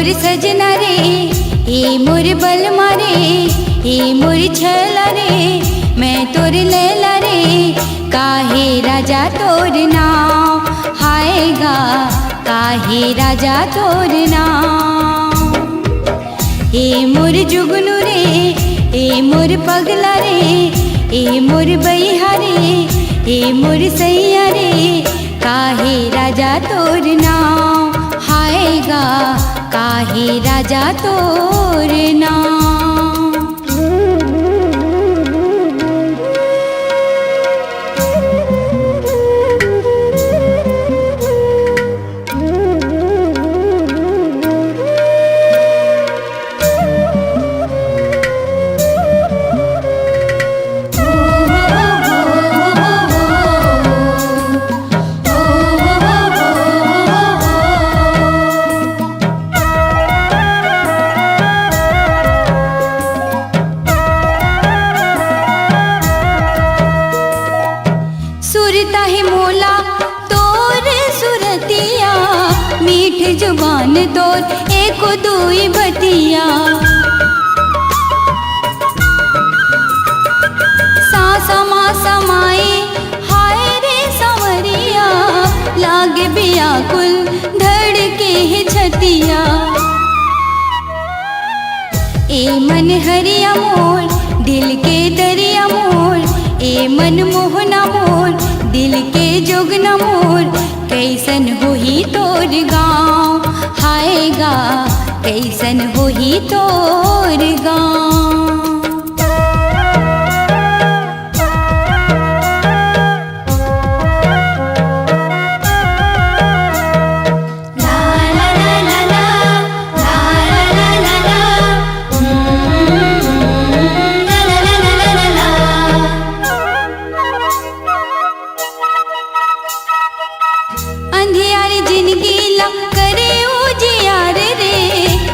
मोर सजना रे, ए मोर बल मारे, ए मोर छला रे, मैं तोर लैला रे, काहे राजा तोर नाम, हाय गा काहे राजा तोर नाम। ए मोर जुगनू रे, ए मोर पगला रे, ए मोर बैहा रे, ए मोर सैया रे, काहे राजा तोर नाम, हाय गा काहे राजा तोर नाम। सुरता है मोला तोर सुरतिया, मीठ जुबान तोर एको दुई बतिया, सासमा समाए हाय रे संवरिया, लागे बियाकुल धड़के है छतिया। ए मन हरिया मोर दिल के दरिया मोर, ए मन मोहना मोर दिल के जोगना मोर, कैसन होही तोर गाँव, हाय गा कैसन होही तोर गाँव। अंधियार जिंदगी ला करे उजियार रे,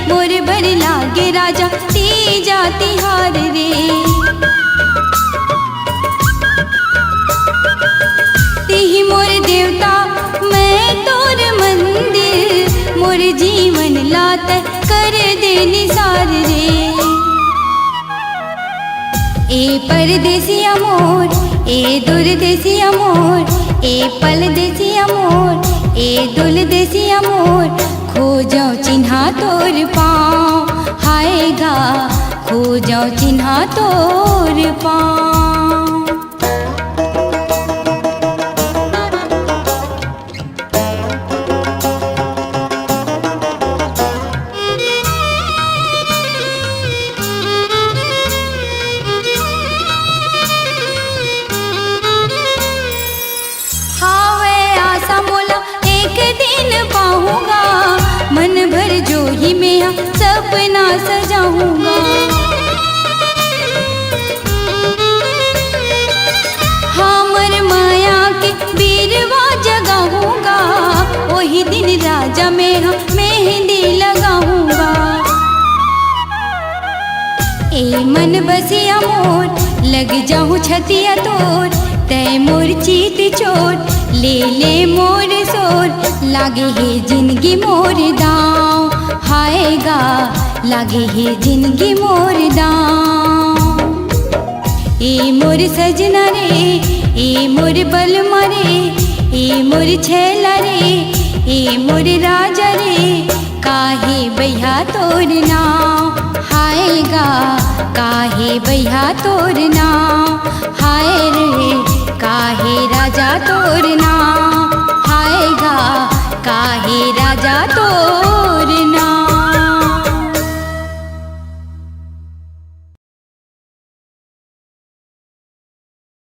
मोर बर लागे राजा तीजा तिहार रे। तिही मोर देवता मैं तोर मंदिर, मोर जीवन लात कर दे निसार रे। ए परदेसिया मोर, ए दुर्देसिया मोर, ए पलदेसिया मोर, ए दुलदेसिया मोर, खो जाऊँ चिन्हा तोर पाँव, हाय गा खो जाऊँ चिन्हा तोर पाँव। पाऊंगा मन भर जो ही मैं सपना सजाऊंगा, हमर माया के बीरवा जगाऊंगा, वही दिन राजा में मेहंदी लगाऊंगा। ए मन बसिया मोर लग जाऊं छतिया तोर, तय मोर चीत चोट ले ले मोर सोर, लागे है जिंदगी मोर दाँव, हाय गा लागे है जिंदगी मोर दाँव। ए मोर सजना रे, ए मोर बल मारे, ए मोर छेला रे, ए मोर राजा रे, काहे बैहा तोर नाम, हाय गा काहे बैहा तोर नाम, हाय रे काहे राजा तोर नाम।